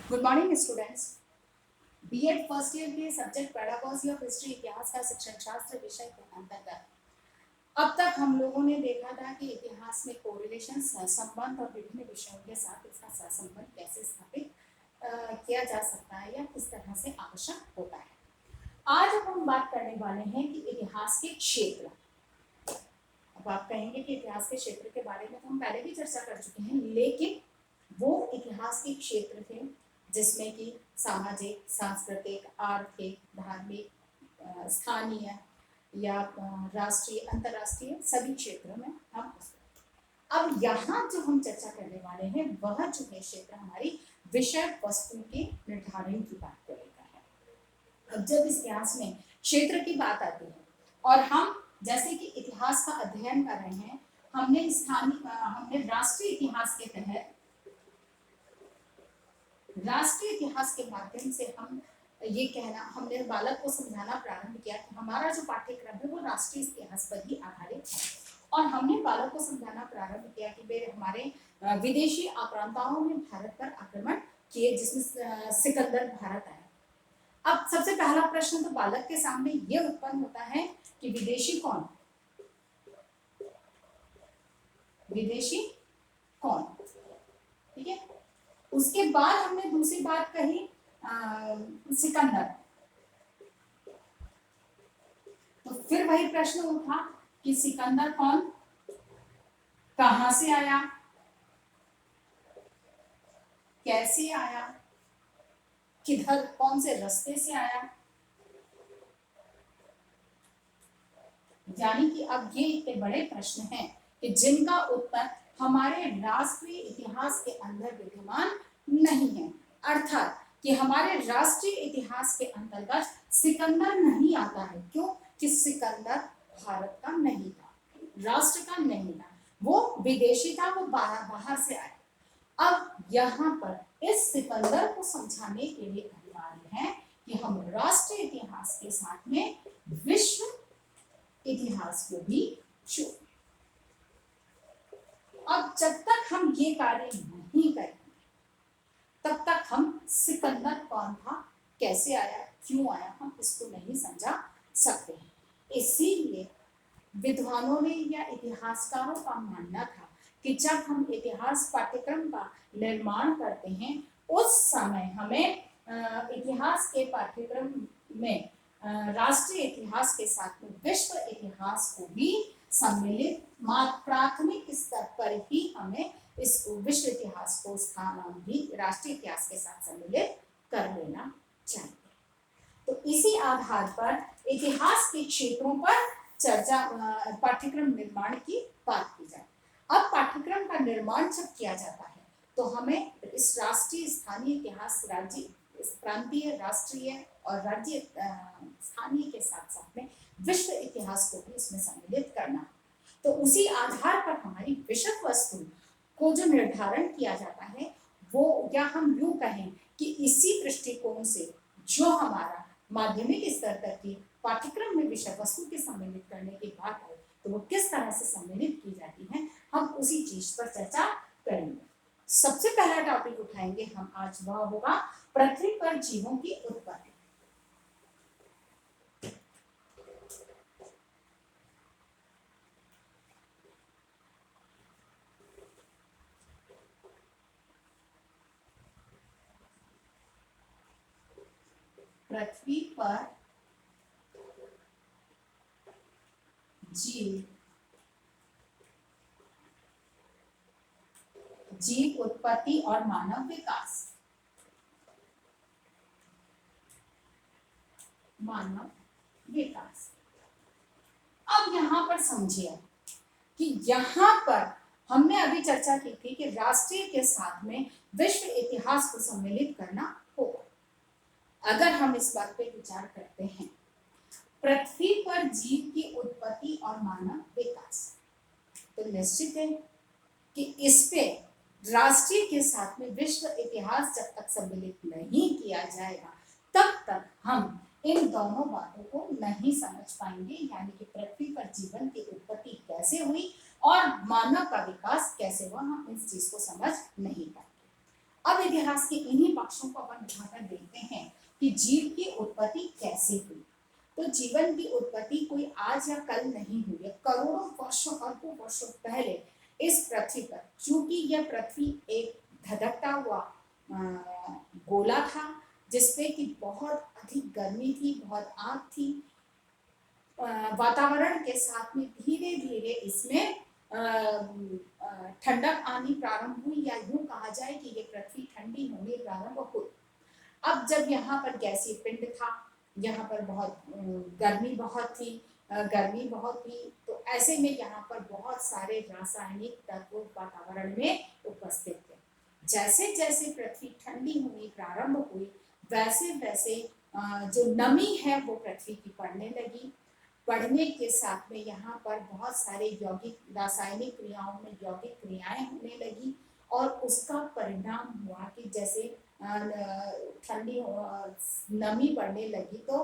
Good morning students. BEd first year के subject pedagogy of history इतिहास का शिक्षण शास्त्र विषय के अंतर्गत अब तक हम लोगों ने देखा था कि इतिहास में कोरिलेशन संबंध और विभिन्न विषयों के साथ इसका सहसंबंध कैसे स्थापित किया जा सकता है या किस तरह से आवश्यक होता है। आज अब हम बात करने वाले हैं कि इतिहास के क्षेत्र। अब आप कहेंगे कि इतिहास के क्षेत्र के बारे में तो हम पहले भी चर्चा कर चुके हैं, लेकिन वो इतिहास के क्षेत्र थे जिसमें कि सामाजिक, सांस्कृतिक, आर्थिक, धार्मिक, स्थानीय या राष्ट्रीय, अंतर्राष्ट्रीय सभी क्षेत्रों में हम अब यहाँ जो हम चर्चा करने वाले हैं वह जो है क्षेत्र हमारी विषय वस्तु के निर्धारण की बात करेगा है। अब जब इतिहास में क्षेत्र की बात आती है और हम जैसे कि इतिहास का अध्ययन कर रहे हैं, हमने राष्ट्रीय इतिहास के तहत राष्ट्रीय इतिहास के माध्यम से हम ये कहना हमने बालक को समझाना प्रारंभ किया कि हमारा जो पाठ्यक्रम है वो राष्ट्रीय इतिहास पर ही आधारित है और हमने बालक को समझाना प्रारंभ किया कि वे हमारे विदेशी आक्रांताओं ने भारत पर आक्रमण किए जिसमें सिकंदर भारत आया। अब सबसे पहला प्रश्न तो बालक के सामने ये उत्पन्न होता है कि विदेशी कौन, विदेशी कौन, ठीक है। उसके बाद हमने दूसरी बात कही सिकंदर, तो फिर वही प्रश्न उठा कि सिकंदर कौन, कहां से आया, कैसे आया, किधर कौन से रास्ते से आया। यानी कि अब ये इतने बड़े प्रश्न हैं कि जिनका उत्तर हमारे राष्ट्रीय इतिहास के अंदर विद्यमान नहीं है, अर्थात कि हमारे राष्ट्रीय इतिहास के अंतर्गत सिकंदर नहीं आता है। क्यों? कि सिकंदर भारत का नहीं था, राष्ट्र का नहीं था, वो विदेशी था, वो बाहर से आया। अब यहाँ पर इस सिकंदर को समझाने के लिए अनिवार्य है कि हम राष्ट्रीय इतिहास के साथ में विश्व इतिहास को भी जोड़। अब जब तक हम ये कार्य नहीं करेंगे तब तक हम सिकंदर कौन था, कैसे आया, क्यों आया, हम इसको नहीं समझा सकते हैं। इसीलिए विद्वानों ने या इतिहासकारों का मानना था कि जब हम इतिहास पाठ्यक्रम का निर्माण करते हैं उस समय हमें इतिहास के पाठ्यक्रम में राष्ट्रीय इतिहास के साथ में विश्व इतिहास को भी सम्मिलित प्राथमिक स्तर पर ही हमें इस विश्व इतिहास को स्थान भी राष्ट्रीय इतिहास के साथ सम्मिलित कर लेना चाहिए। तो इसी आधार पर इतिहास के क्षेत्रों पर चर्चा पाठ्यक्रम निर्माण की बात की जाए। अब पाठ्यक्रम का निर्माण जब किया जाता है तो हमें इस राष्ट्रीय, स्थानीय इतिहास, राज्य, प्रांतीय, राष्ट्रीय और राज्य स्थानीय के साथ साथ में विश्व इतिहास को भी इसमें सम्मिलित करना। तो उसी आधार पर हमारी विषय वस्तु को जो निर्धारण किया जाता है वो, या हम यूं कहें कि इसी दृष्टिकोण से जो हमारा माध्यमिक स्तर तक की पाठ्यक्रम में विषय वस्तु के सम्मिलित करने की बात है तो वो किस तरह से सम्मिलित की जाती है, हम उसी चीज पर चर्चा करेंगे। सबसे पहला टॉपिक उठाएंगे हम आज, वह होगा पृथ्वी पर जीवों की उत्पत्ति। पृथ्वी पर जीव उत्पत्ति और मानव विकास। मानव विकास। अब यहाँ पर समझिए कि यहाँ पर हमने अभी चर्चा की थी कि राष्ट्रीय के साथ में विश्व इतिहास को सम्मिलित करना होगा। अगर हम इस बात पे विचार करते हैं, पृथ्वी पर जीव की उत्पत्ति और मानव विकास, तो निश्चित है कि इस पे राष्ट्रीय के साथ में विश्व इतिहास जब तक सम्मिलित नहीं किया जाएगा तब तक हम इन दोनों बातों को नहीं समझ पाएंगे। यानी कि पृथ्वी पर जीवन की उत्पत्ति कैसे हुई और मानव का विकास कैसे हुआ, हम इस चीज को समझ नहीं पाएंगे। अब इतिहास के इन्हीं पक्षों को अपन उठाकर देखते हैं कि जीव की उत्पत्ति कैसे हुई। तो जीवन की उत्पत्ति कोई आज या कल नहीं हुई है, करोड़ों वर्षों अरबों वर्षों पहले इस पृथ्वी पर, चूंकि यह पृथ्वी एक धधकता हुआ गोला था जिसपे कि बहुत अधिक गर्मी थी, बहुत आग थी, वातावरण के साथ में धीरे धीरे इसमें ठंडक आनी प्रारंभ हुई, या यूं कहा जाए कि ये पृथ्वी ठंडी होने प्रारंभ हुई। अब जब यहाँ पर गैसीय पिंड था, यहाँ पर बहुत गर्मी बहुत थी, तो ऐसे में यहाँ पर बहुत सारे रासायनिक तत्व वातावरण में उपस्थित थे। जैसे जैसे पृथ्वी ठंडी होनी प्रारंभ हुई, वैसे वैसे जो नमी है वो पृथ्वी की बढ़ने लगी। बढ़ने के साथ में यहाँ पर बहुत सारे यौगिक रासायनिक क्रियाओं में यौगिक क्रियाएं होने लगी, और उसका परिणाम हुआ कि जैसे ठंडी नमी बढ़ने लगी तो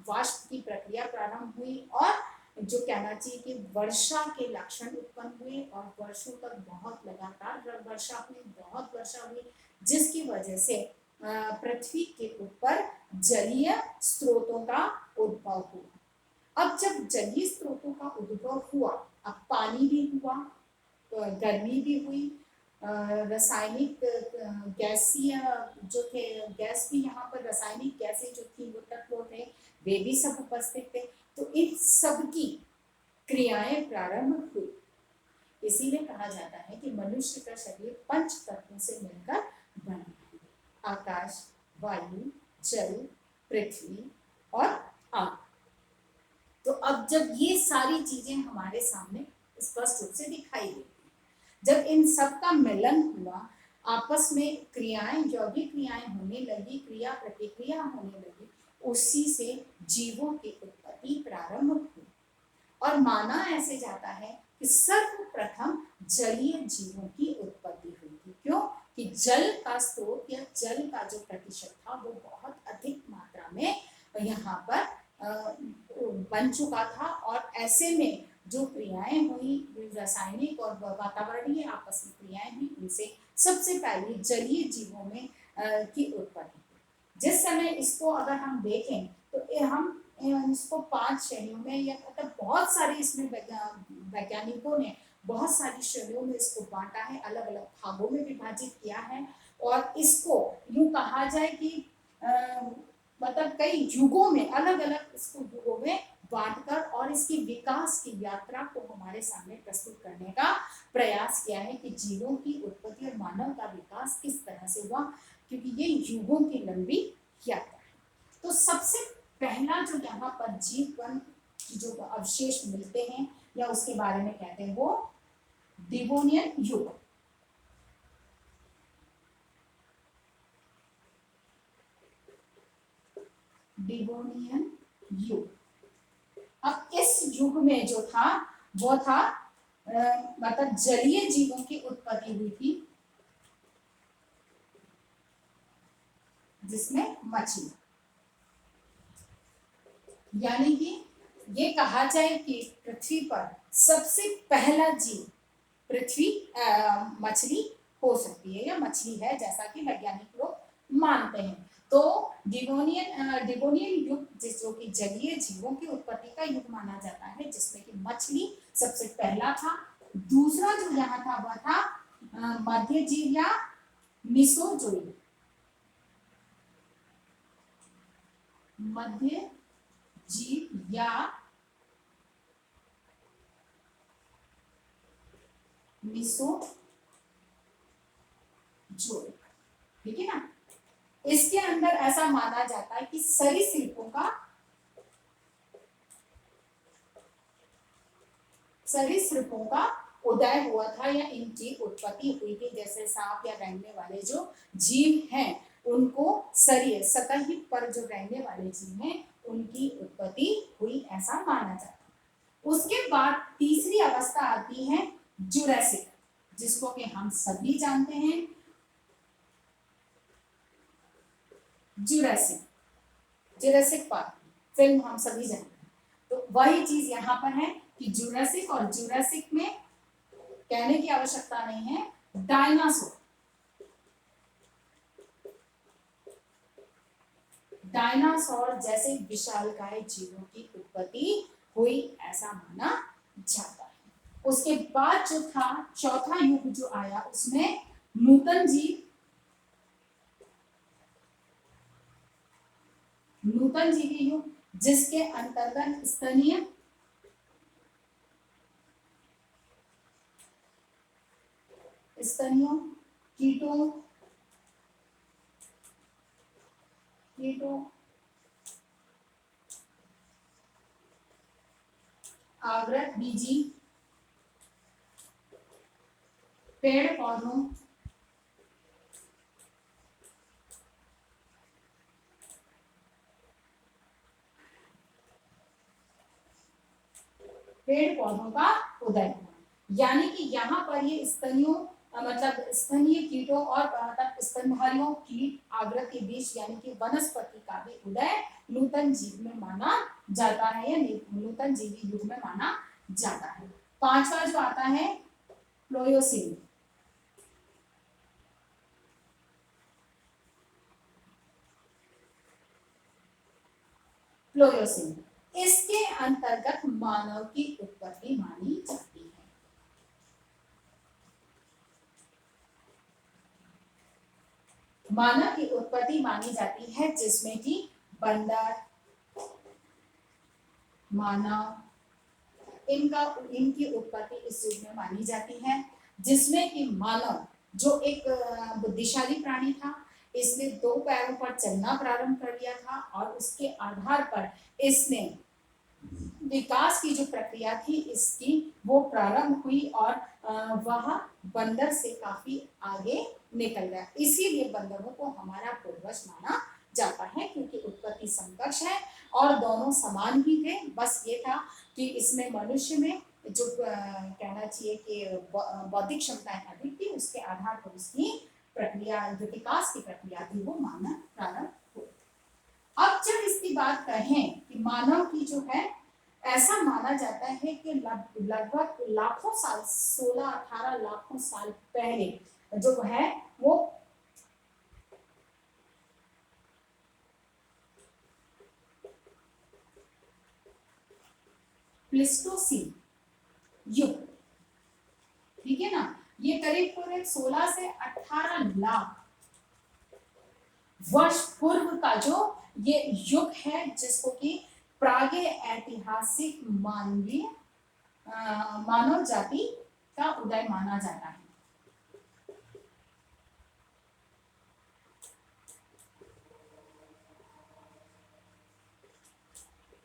वाष्प की प्रक्रिया प्रारंभ हुई, और जो कहना चाहिए कि वर्षा के लक्षण उत्पन्न हुए, और वर्षों तक बहुत लगातार वर्षा हुई, बहुत वर्षा हुई, जिसकी वजह से पृथ्वी के ऊपर जलीय स्रोतों का उद्भव हुआ। अब जब जलीय स्रोतों का उद्भव हुआ, अब पानी भी हुआ, गर्मी भी हुई, रासायनिक गैसीय जो थे, गैस भी यहाँ पर रासायनिक गैसें जो थी वो तत्व थे, वे भी सब उपस्थित थे। तो इन सब की क्रियाएं प्रारंभ हुई। इसीलिए कहा जाता है कि मनुष्य का शरीर पंच तत्वों से मिलकर बना है, आकाश, वायु, जल, पृथ्वी और आग। तो अब जब ये सारी चीजें हमारे सामने स्पष्ट रूप से दिखाई देती, जब इन सब का मिलन हुआ, आपस में क्रियाएं, यौगिक क्रियाएं होने लगी, क्रिया प्रतिक्रिया होने लगी, उसी से जीवों की उत्पत्ति प्रारंभ हुई। और माना ऐसे जाता है कि सर्वप्रथम जलीय जीवों की उत्पत्ति हुई थी। क्यों? कि जल का स्रोत या जल का जो प्रतिशत था वो बहुत अधिक मात्रा में यहाँ पर बन चुका था, और ऐसे में जो क्रियाएं हुई, रासायनिक और वातावरणीय आपस में क्रियाएं हुई, उनसे सबसे पहले जलीय जीवों में की उत्पत्ति हुई। जिस समय इसको अगर हम देखें तो हम इसको 5 श्रेणियों में, या मतलब बहुत सारी इसमें वैज्ञानिकों ने बहुत सारी श्रेणियों में इसको बांटा है, अलग अलग भागों में विभाजित किया है, और इसको यूं कहा जाए कि मतलब कई युगों में, अलग अलग इसको युगों में बांटकर और इसकी विकास की यात्रा को हमारे सामने प्रस्तुत करने का प्रयास किया है कि जीवों की उत्पत्ति और मानव का विकास किस तरह से हुआ, क्योंकि ये युगों की लंबी यात्रा है। तो सबसे पहला जो यहाँ पर जीवन की जो अवशेष मिलते हैं या उसके बारे में कहते हैं वो डिवोनियन युग। डिवोनियन युग। अब इस युग में जो था वो था मतलब जलीय जीवों की उत्पत्ति हुई थी, जिसमें मछली, यानी कि ये कहा जाए कि पृथ्वी पर सबसे पहला जीव पृथ्वी मछली हो सकती है या मछली है, जैसा कि वैज्ञानिक लोग मानते हैं। तो डिवोनियन युग जो कि जलीय जीवों की उत्पत्ति का युग माना जाता है, जिसमें कि मछली सबसे पहला था। दूसरा जो यहाँ था वह था मध्य जीव या मिसोजोइक, मध्य जीव या मिसोजोइक, ठीक है ना। इसके अंदर ऐसा माना जाता है कि सरीसृपों का उदय हुआ था या इनकी उत्पत्ति हुई थी। जैसे सांप या रेंगने वाले जो जीव हैं उनको सतही पर जो रहने वाले जीव हैं उनकी उत्पत्ति हुई, ऐसा माना जाता है। उसके बाद तीसरी अवस्था आती है जुरासिक, जिसको कि हम सभी जानते हैं। जुरासिक पार्क फिल्म हम सभी जानते हैं। तो वही चीज यहाँ पर है कि जुरासिक, और जुरासिक में कहने की आवश्यकता नहीं है, डायनासोर डायनासोर जैसे विशालकाय जीवों की उत्पत्ति हुई ऐसा माना जाता है। उसके बाद जो था चौथा युग जो आया उसमें नूतन जीव युग, जिसके अंतर्गत स्तनीय कीटों आवृत बीजी पेड़ पौधों का उदय हुआ। यानी कि यहाँ पर ये मतलब स्तनीय कीटों और स्तनधारियों कीट आवृत के बीच यानी कि वनस्पति का भी उदय नूतन जीव में माना जाता है या नूतन जीवी युग में माना जाता है। पांचवा जो आता है प्लोयोसिन। इसके अंतर्गत मानव की उत्पत्ति मानी जाती है। मानव की उत्पत्ति मानी जाती है जिसमें कि बंदर, मानव इनकी उत्पत्ति इस युग में मानी जाती है, जिसमें कि मानव जो एक बुद्धिशाली प्राणी था, इसने 2 पैरों पर चलना प्रारंभ कर दिया था और उसके आधार पर इसने विकास की जो प्रक्रिया थी इसकी वो प्रारंभ हुई और वह बंदर से काफी आगे निकल गया। इसीलिए बंदरों को हमारा पूर्वज माना जाता है क्योंकि उत्पत्ति समकक्ष है और दोनों समान ही थे। बस ये था कि इसमें मनुष्य में जो कहना चाहिए कि बौद्धिक क्षमताएं अधिक थी, उसके आधार पर उसकी प्रक्रिया जो विकास की प्रक्रिया थी वो मानव प्रारंभ हुई। अब जब इसकी बात कहें कि मानव की जो है ऐसा माना जाता है कि लगभग लाखों साल 16-18 लाखों साल पहले जो है वो प्लीस्टोसीन युग, ठीक है ना, ये करीब 16 से 18 लाख वर्ष पूर्व का जो ये युग है जिसको कि प्रागे ऐतिहासिक मानव जाति का उदय माना जाता है।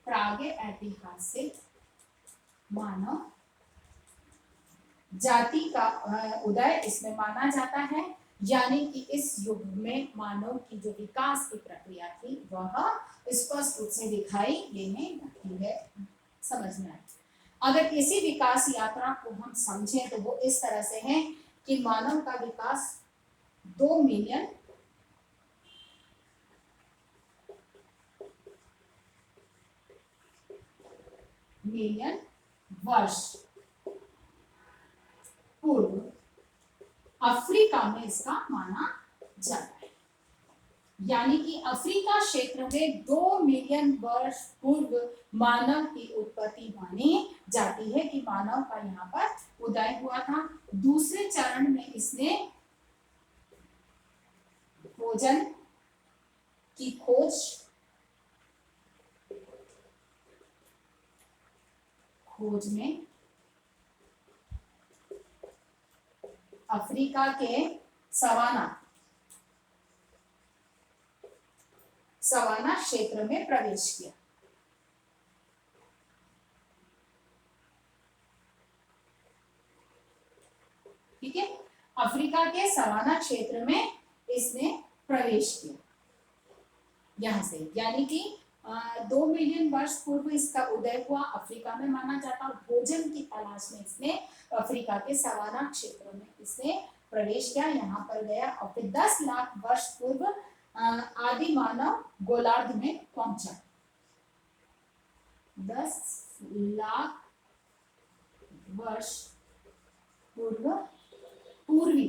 प्रागे ऐतिहासिक मानव जाति का उदय इसमें माना जाता है, यानी कि इस युग में मानव की जो विकास की प्रक्रिया थी वह स्पष्ट रूप से दिखाई देने लगती है। समझ में आए? अगर इसी विकास यात्रा को हम समझें तो वो इस तरह से है कि मानव का विकास 2 मिलियन वर्ष पूर्व अफ्रीका में इसका माना जाता है। यानी कि अफ्रीका क्षेत्र में 2 मिलियन वर्ष पूर्व मानव की उत्पत्ति मानी जाती है कि मानव का यहाँ पर उदय हुआ था। दूसरे चरण में इसने भोजन की खोज में अफ्रीका के सवाना क्षेत्र में प्रवेश किया। ठीक है, अफ्रीका के सवाना क्षेत्र में इसने प्रवेश किया यहां से, यानी कि 2 मिलियन वर्ष पूर्व इसका उदय हुआ, अफ्रीका में माना जाता। भोजन की तलाश में इसने अफ्रीका के सवाना क्षेत्र में इसने प्रवेश किया, यहाँ पर गया और फिर 10 लाख वर्ष पूर्व आदि मानव गोलार्ध में पहुंचा। 10 लाख वर्ष पूर्वी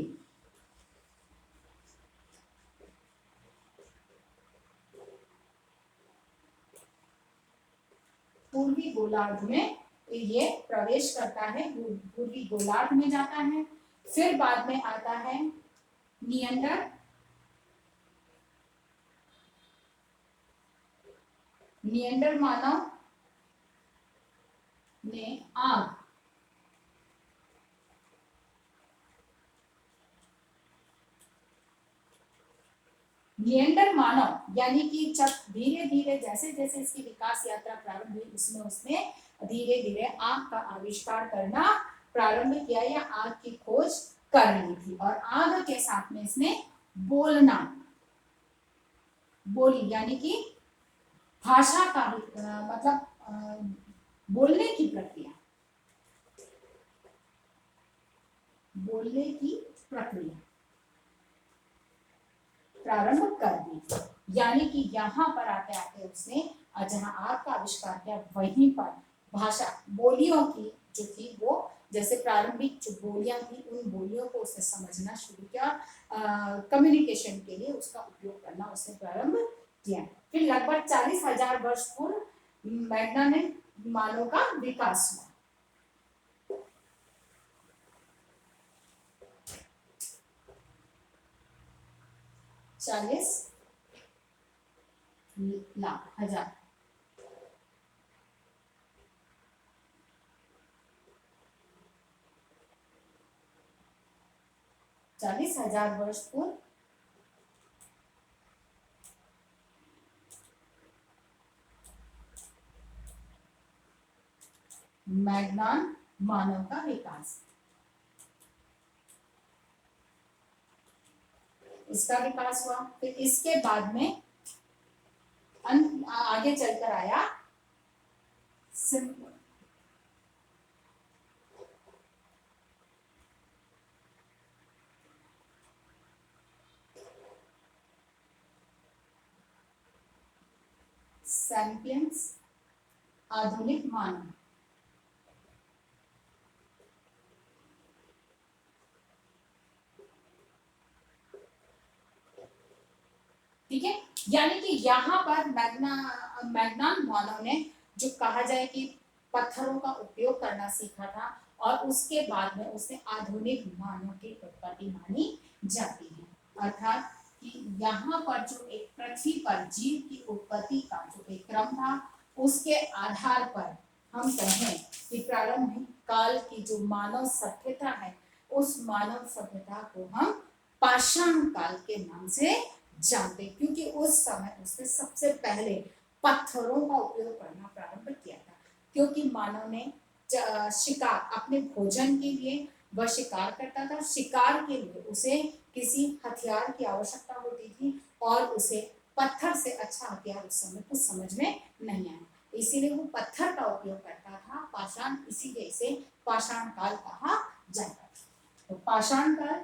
गोलार्ध में ये प्रवेश करता है, पूर्वी गोलार्ध में जाता है। फिर बाद में आता है नियंडर, नियंडर मानव ने आग नियंडर मानव यानी कि जब धीरे धीरे जैसे जैसे इसकी विकास यात्रा प्रारंभ हुई उसमें उसने धीरे धीरे आग का आविष्कार करना प्रारंभ किया या आग की खोज कर ली थी। और आग के साथ में इसने बोलना, बोली यानी कि भाषा का मतलब बोलने की प्रक्रिया, बोलने की प्रक्रिया प्रारंभ कर दी। यानी कि यहाँ पर आते आते उसने जहाँ आग का आविष्कार किया वहीं पर भाषा, बोलियों की जो थी वो जैसे प्रारंभिक जो बोलियां थी उन बोलियों को उसने समझना शुरू किया, कम्युनिकेशन के लिए उसका उपयोग करना उसने प्रारंभ किया। फिर लगभग 40,000 वर्ष पूर्व वैज्ञानिक मानव का विकास हुआ। 40 लाख हजार 40,000 वर्ष पूर्व मैग्नान मानव का विकास, इसका विकास हुआ। फिर इसके बाद में आगे चलकर आया सैपियंस, आधुनिक मानव। ठीक है, यानी कि यहाँ पर मैग्नान मानव ने जो कहा जाए कि पत्थरों का उपयोग करना सीखा था और उसके बाद में उसने आधुनिक मानव की उत्पत्ति मानी जाती है। अर्थात कि यहाँ पर जो एक पृथ्वी पर जीव की उत्पत्ति का जो एक क्रम था उसके आधार पर हम कहें कि प्रारंभिक काल की जो मानव सभ्यता है उस मानव सभ्यता को हम पाषाण काल के नाम से जानते, क्योंकि उस समय उसने सबसे पहले पत्थरों का उपयोग करना प्रारंभ किया था। क्योंकि मानव ने शिकार अपने भोजन के लिए वह शिकार करता था, शिकार के लिए उसे किसी हथियार की आवश्यकता होती थी और उसे पत्थर से अच्छा हथियार उस समय कुछ समझ में नहीं आया, इसीलिए वो पत्थर का उपयोग करता था। पाषाण इसीलिए इसे पाषाण काल कहा जाता है। तो पाषाण काल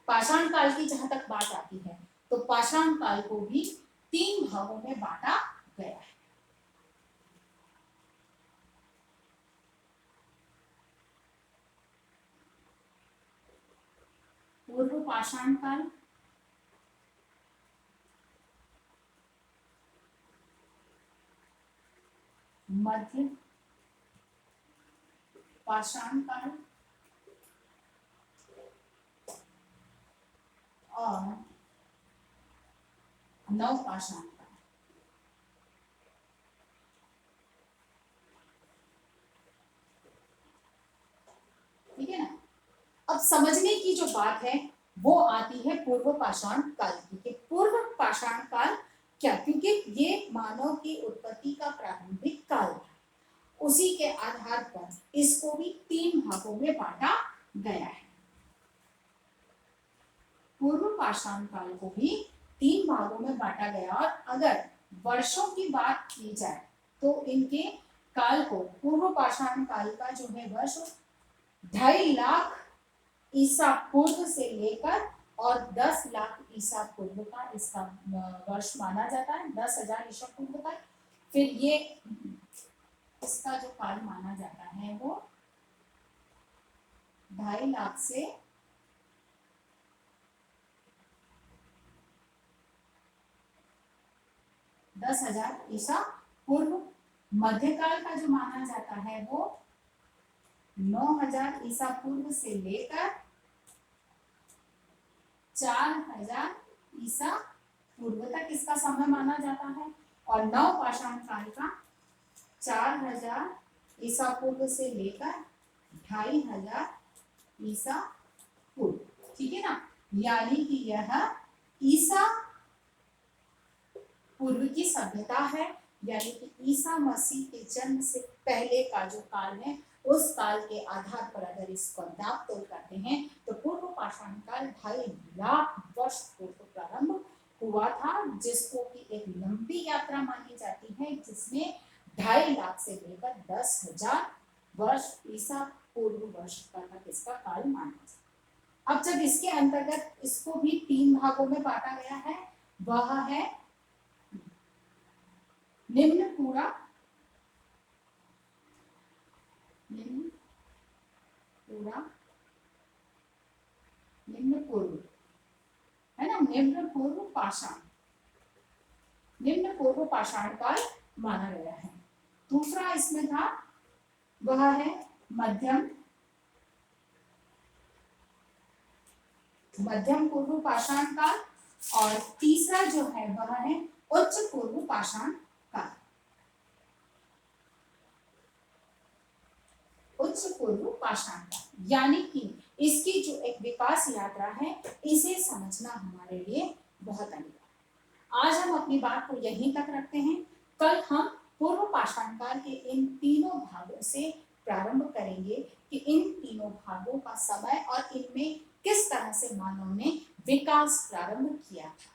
पाषाण काल की जहां तक बात आती है तो पाषाण काल को भी 3 भागों में बांटा गया है। पूर्व पाषाण काल, मध्य पाषाण काल और नव पाषाण काल। ठीक है ना। अब समझने की जो बात है वो आती है पूर्व पाषाण काल की, कि पूर्व पाषाण काल क्या, क्योंकि ये मानव की उत्पत्ति का प्रारंभिक काल था, उसी के आधार पर इसको भी 3 भागों में बांटा गया है। पूर्व पाषाण काल को भी 3 भागों में बांटा गया और अगर वर्षों की बात की जाए तो इनके काल को पूर्व पाषाण काल का जो है वर्ष 2.5 लाख ईसा पूर्व से लेकर और 10 लाख ईसा पूर्व का इसका वर्ष माना जाता है, 10,000 ईसा पूर्व का। फिर ये इसका जो काल माना जाता है वो 2.5 लाख से 10,000 ईसा पूर्व। मध्यकाल का जो माना जाता है वो 9,000 ईसा पूर्व से लेकर 4,000 ईसा पूर्व तक इसका समय माना जाता है। और नव पाषाण काल का 4,000 ईसा पूर्व से लेकर 2,500 ईसा पूर्व। ठीक है ना, यानी कि यह ईसा पूर्व की सभ्यता है, यानी कि ईसा मसीह के जन्म से पहले का जो काल है उस काल के आधार पर अगर इसको नाप तोल करते हैं तो पूर्व पाषाण काल 2.5 लाख वर्ष पूर्व प्रारंभ हुआ था, जिसको कि एक लंबी यात्रा मानी जाती है, जिसमें 2.5 लाख से लेकर 10,000 वर्ष ईसा पूर्व वर्ष तक इसका काल माना जाता है। अब जब इसके अंतर्गत इसको भी 3 भागों में बांटा गया है, वह है निम्न पूरा, निम्न पूर्व, है ना, निम्न पूर्व पाषाण, निम्न पूर्व पाषाण काल माना गया है। दूसरा इसमें था वह है मध्यम पूर्व पाषाण काल, और तीसरा जो है वह है उच्च पूर्व पाषाण काल, उच्च पूर्व पाषाण काल। यानी कि इसकी जो एक विकास यात्रा है इसे समझना हमारे लिए बहुत अनिवार्य। आज हम अपनी बात को यहीं तक रखते हैं। कल हम पूर्व पाषाण काल के इन तीनों भागों से प्रारंभ करेंगे कि इन तीनों भागों का समय और इनमें किस तरह से मानव ने विकास प्रारंभ किया था।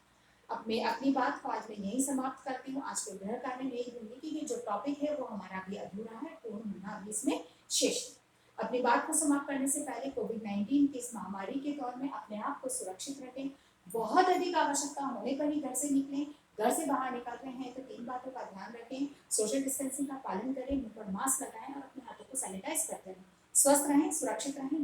अब मैं अपनी बात को आज मैं यही समाप्त करती हूँ। आज के गृह कार्य में यही दूंगी कि ये जो टॉपिक है वो हमारा अभी अधूरा है, पूर्ण होना अभी इसमें शेष है। अपनी बात को समाप्त करने से पहले कोविड-19 की इस महामारी के दौर में अपने आप को सुरक्षित रखें। बहुत अधिक आवश्यकता होने पर ही घर से निकलें। घर से बाहर निकल रहे हैं तो 3 बातों का ध्यान रखें। सोशल डिस्टेंसिंग का पालन करें, मुंह पर मास्क लगाएं और अपने हाथों को सैनिटाइज करते रहें। स्वस्थ रहें, सुरक्षित रहें।